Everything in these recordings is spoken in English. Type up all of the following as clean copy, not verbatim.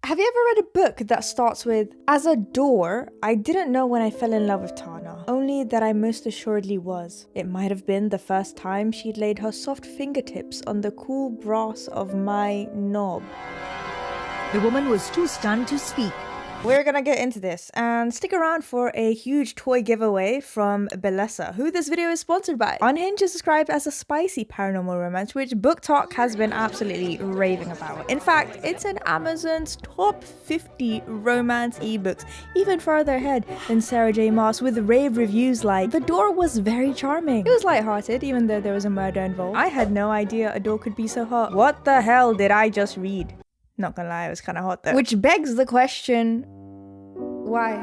Have you ever read a book that starts with, "As a door, I didn't know when I fell in love with Tana, only that I most assuredly was. It might have been the first time she'd laid her soft fingertips on the cool brass of my knob." The woman was too stunned to speak. We're gonna get into this, and stick around for a huge toy giveaway from Bellessa, who this video is sponsored by. Unhinged is described as a spicy paranormal romance, which Book Talk has been absolutely raving about. In fact, it's in Amazon's top 50 romance ebooks, even further ahead than Sarah J Maas, with rave reviews like, "The door was very charming. It was lighthearted, even though there was a murder involved. I had no idea a door could be so hot. What the hell did I just read?" Not gonna lie, it was kind of hot though. Which begs the question, why?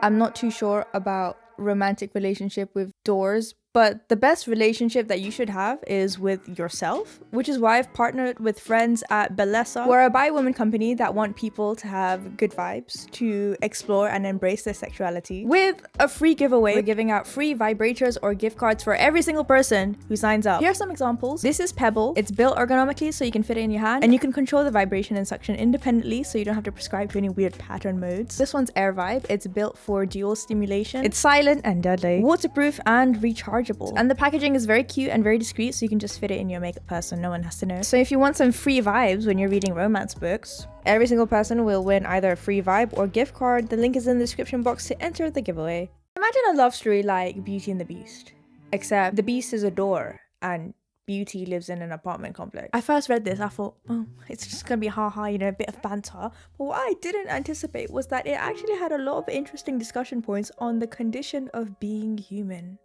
I'm not too sure about romantic relationship with doors, but the best relationship that you should have is with yourself, which is why I've partnered with friends at Bellessa. We're a bi-woman company that want people to have good vibes, to explore and embrace their sexuality. With a free giveaway, we're giving out free vibrators or gift cards for every single person who signs up. Here are some examples. This is Pebble. It's built ergonomically so you can fit it in your hand, and you can control the vibration and suction independently so you don't have to prescribe to any weird pattern modes. This one's Air Vibe. It's built for dual stimulation. It's silent and deadly, waterproof and rechargeable. And the packaging is very cute and very discreet, so you can just fit it in your makeup purse and no one has to know. So if you want some free vibes when you're reading romance books, every single person will win either a free vibe or gift card. The link is in the description box to enter the giveaway. Imagine a love story like Beauty and the Beast, except the Beast is a door and Beauty lives in an apartment complex. I first read this, I thought, oh, it's just gonna be haha, you know, a bit of banter. But what I didn't anticipate was that it actually had a lot of interesting discussion points on the condition of being human.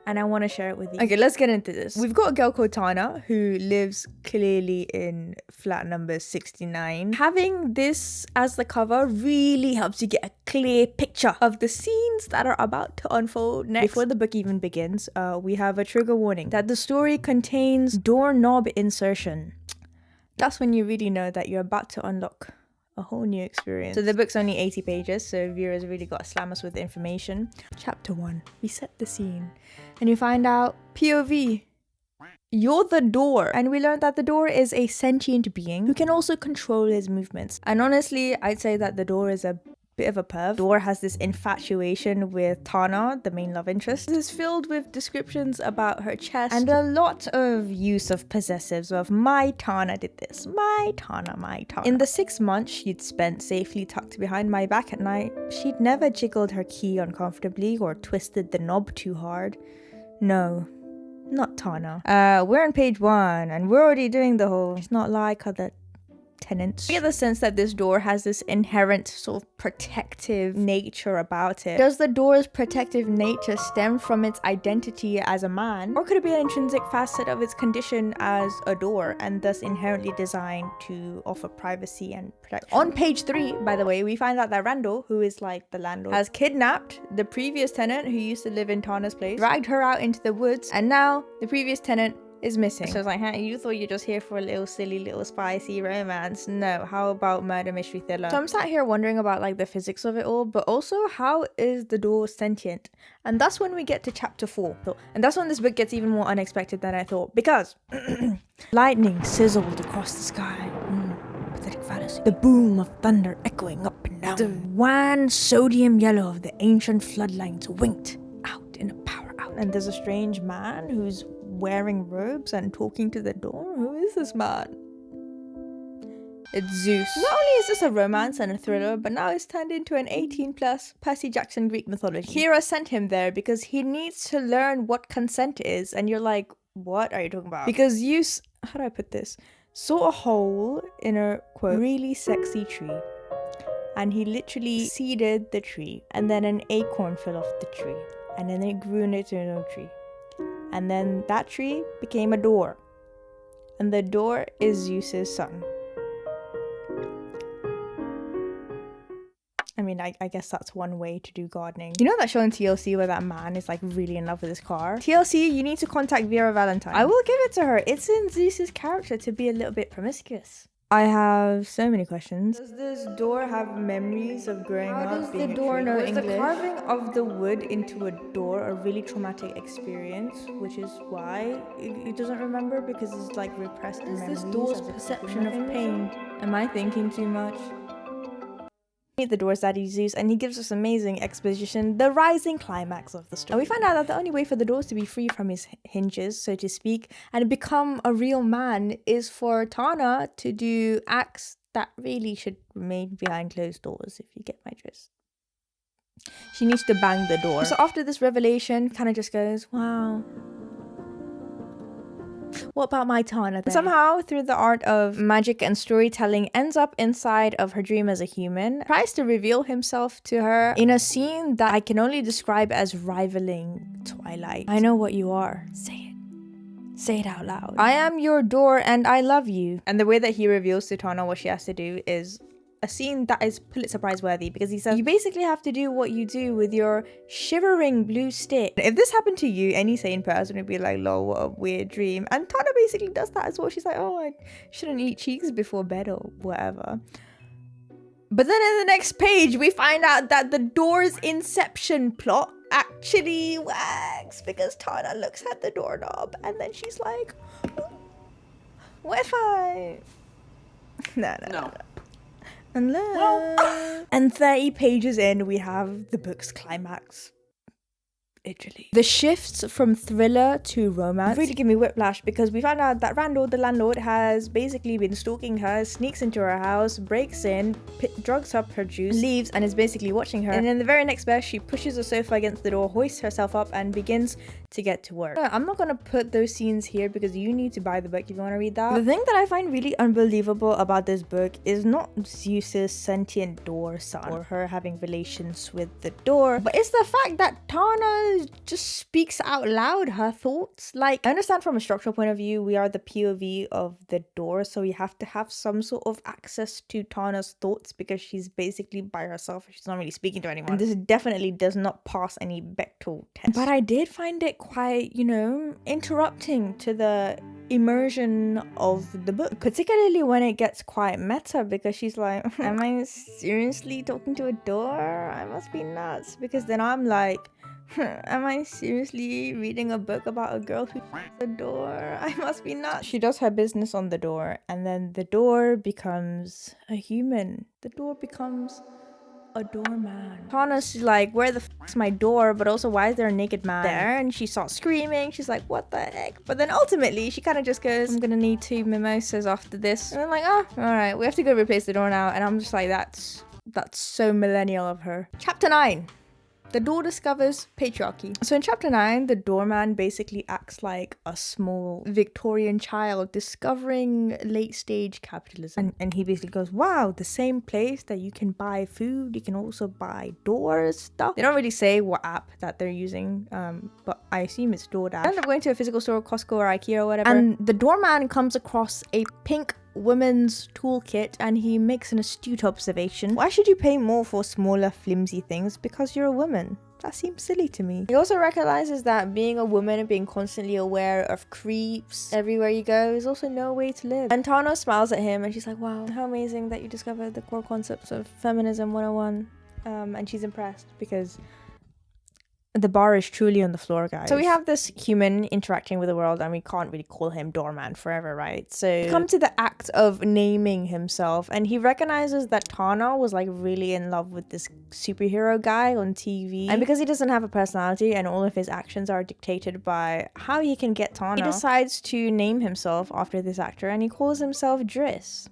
And I want to share it with you. Okay, let's get into this. We've got a girl called Tana who lives clearly in flat number 69. Having this as the cover really helps you get a clear picture of the scenes that are about to unfold next. Before the book even begins, we have a trigger warning that the story contains doorknob insertion. That's when you really know that you're about to unlock a whole new experience. So the book's only 80 pages, so viewers really got to slam us with information. Chapter 1, we set the scene, and you find out POV. You're the door, and we learned that the door is a sentient being who can also control his movements. And honestly, I'd say that the door is a bit of a perv. Door has this infatuation with Tana, the main love interest. This is filled with descriptions about her chest and a lot of use of possessives of "my Tana did this, my Tana, my Tana." In the 6 months she'd spent safely tucked behind my back at night, she'd never jiggled her key uncomfortably or twisted the knob too hard. No, not Tana. We're on page 1 and we're already doing the whole "it's not like other tenants." I get the sense that this door has this inherent sort of protective nature about it. Does the door's protective nature stem from its identity as a man, or could it be an intrinsic facet of its condition as a door and thus inherently designed to offer privacy and protection? On page 3, by the way, we find out that Randall, who is like the landlord, has kidnapped the previous tenant who used to live in Tana's place, dragged her out into the woods, and now the previous tenant is missing. So it's like, huh, you thought you're just here for a little silly, little spicy romance. No, how about murder mystery thriller? So I'm sat here wondering about like the physics of it all, but also how is the door sentient? And that's when we get to chapter 4. And that's when this book gets even more unexpected than I thought, because lightning sizzled across the sky. Pathetic fallacy. The boom of thunder echoing up and down. The wan sodium yellow of the ancient floodlines winked out in a power out. And there's a strange man who's wearing robes and talking to the door. Who is this man? It's Zeus. Not only is this a romance and a thriller, but now it's turned into an 18+ Percy Jackson Greek mythology. Hera sent him there because he needs to learn what consent is, and you're like, what are you talking about? Because Zeus, how do I put this, saw a hole in a, quote, really sexy tree, and he literally seeded the tree, and then an acorn fell off the tree, and then it grew into an oak tree. And then that tree became a door. And the door is Zeus's son. I mean, I guess that's one way to do gardening. You know that show on TLC where that man is like really in love with his car? TLC, you need to contact Vera Valentine. I will give it to her. It's in Zeus's character to be a little bit promiscuous. I have so many questions. Does this door have memories of growing up? How does the door know English? Was the carving of the wood into a door a really traumatic experience, which is why it doesn't remember, because it's like repressed memories? Is this door's perception of pain? Am I thinking too much? Meet the door's daddy Zeus, and he gives us amazing exposition, the rising climax of the story. And we find out that the only way for the doors to be free from his hinges, so to speak, and become a real man is for Tana to do acts that really should remain behind closed doors, if you get my drift. She needs to bang the door. So after this revelation, kind of just goes, wow. What about my Tana then? Somehow, through the art of magic and storytelling, ends up inside of her dream as a human, tries to reveal himself to her in a scene that I can only describe as rivaling Twilight. I know what you are. Say it. Say it out loud. I am your door and I love you. And the way that he reveals to Tana what she has to do is a scene that is Pulitzer Prize worthy, because he says, you basically have to do what you do with your shivering blue stick. If this happened to you, any sane person would be like, lol, what a weird dream. And Tana basically does that as well. She's like, oh, I shouldn't eat cheeks before bed or whatever. But then in the next page, we find out that the door's inception plot actually works, because Tana looks at the doorknob and then she's like, what if I... No. And 30 pages in, we have the book's climax. Literally. The shifts from thriller to romance really give me whiplash, because we found out that Randall, the landlord, has basically been stalking her, sneaks into her house, breaks in, drugs up her juice, leaves, and is basically watching her. And in the very next verse, she pushes a sofa against the door, hoists herself up, and begins to get to work. I'm not gonna put those scenes here because you need to buy the book if you want to read that. The thing that I find really unbelievable about this book is not Zeus's sentient door son or her having relations with the door, but it's the fact that Tana just speaks out loud her thoughts. Like, I understand from a structural point of view, we are the POV of the door, so we have to have some sort of access to Tana's thoughts because she's basically by herself. She's not really speaking to anyone. And this definitely does not pass any Bechdel test. But I did find it quite, you know, interrupting to the immersion of the book, particularly when it gets quite meta, because she's like, am I seriously talking to a door? I must be nuts. Because then I'm like, am I seriously reading a book about a girl who the door? I must be nuts. She does her business on the door, and then the door becomes a human. The door becomes a doorman. Tana's like, where the f***'s my door? But also, why is there a naked man there? And she starts screaming. She's like, what the heck? But then ultimately, she kind of just goes, I'm gonna need 2 mimosas after this. And I'm like, oh, all right, we have to go replace the door now. And I'm just like, that's so millennial of her. Chapter 9. The door discovers patriarchy. So in chapter 9, the doorman basically acts like a small Victorian child discovering late stage capitalism. And he basically goes, wow, the same place that you can buy food, you can also buy doors, stuff. They don't really say what app that they're using, but I assume it's DoorDash. They end up going to a physical store, Costco or Ikea or whatever. And the doorman comes across a pink women's toolkit, and he makes an astute observation. Why should you pay more for smaller flimsy things? Because you're a woman. That seems silly to me. He also recognizes that being a woman and being constantly aware of creeps everywhere you go is also no way to live. And Tana smiles at him and she's like, wow, how amazing that you discovered the core concepts of feminism 101. And she's impressed because the bar is truly on the floor, guys. So we have this human interacting with the world, and we can't really call him doorman forever, right? So come to the act of naming himself, and he recognizes that Tana was like really in love with this superhero guy on TV, and because he doesn't have a personality and all of his actions are dictated by how he can get Tana, he decides to name himself after this actor, and he calls himself Driss.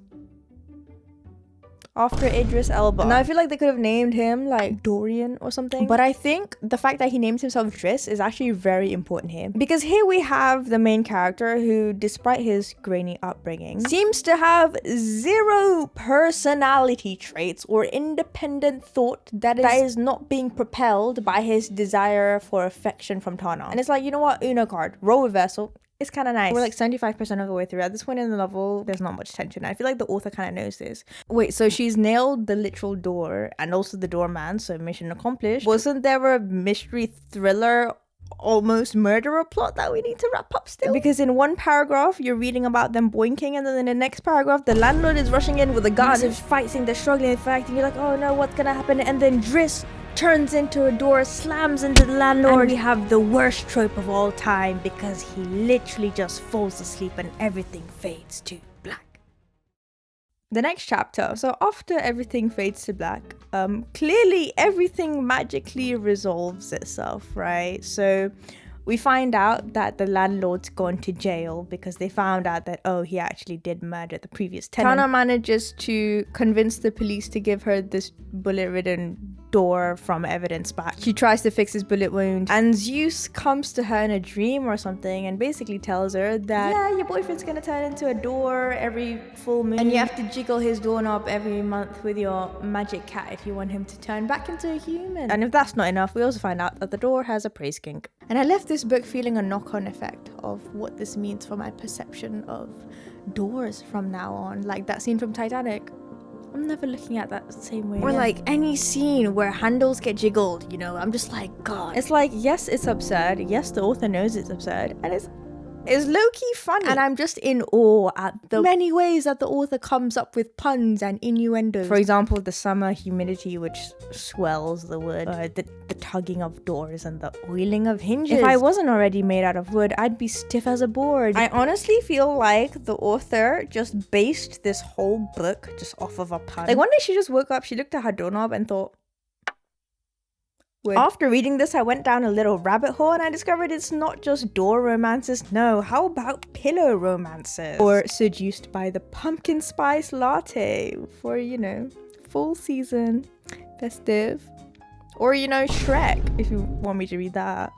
After Idris Elba. Now I feel like they could have named him like Dorian or something, but I think the fact that he names himself Driss is actually very important here, because here we have the main character who, despite his grainy upbringing, seems to have 0 personality traits or independent thought that is not being propelled by his desire for affection from Tana. And it's like, you know what, Uno card, role reversal. It's kind of nice. We're like 75% of the way through. At this point in the novel, there's not much tension. I feel like the author kind of knows this. Wait, so she's nailed the literal door and also the doorman, so mission accomplished. Wasn't there a mystery thriller, almost murderer plot that we need to wrap up still? Because in one paragraph, you're reading about them boinking, and then in the next paragraph, the landlord is rushing in with a gun. They're fighting, they're struggling, they're fighting. You're like, oh no, what's gonna happen? And then Driss turns into a door, slams into the landlord, and we have the worst trope of all time, because he literally just falls asleep and everything fades to black. The next chapter. So after everything fades to black, clearly everything magically resolves itself, right? So we find out that the landlord's gone to jail because they found out that, oh, he actually did murder the previous tenant. Tana manages to convince the police to give her this bullet-ridden door from evidence back. She tries to fix his bullet wound, and Zeus comes to her in a dream or something and basically tells her that, yeah, your boyfriend's gonna turn into a door every full moon, and you have to jiggle his doorknob every month with your magic cat if you want him to turn back into a human. And if that's not enough, we also find out that the door has a praise kink. And I left this book feeling a knock-on effect of what this means for my perception of doors from now on. Like that scene from Titanic. I'm never looking at that same way. Or like any scene where handles get jiggled, you know, I'm just like, God. It's like, yes, it's absurd. Yes, the author knows it's absurd. And it's low-key funny. And I'm just in awe at the many ways that the author comes up with puns and innuendos. For example, the summer humidity which swells the wood, the tugging of doors and the oiling of hinges. If I wasn't already made out of wood, I'd be stiff as a board. I honestly feel like the author just based this whole book just off of a pun. Like one day she just woke up, she looked at her doorknob and thought, wood. After reading this, I went down a little rabbit hole and I discovered it's not just door romances. No, how about pillow romances? Or seduced by the pumpkin spice latte for, you know, fall season, festive. Or, you know, Shrek, if you want me to read that.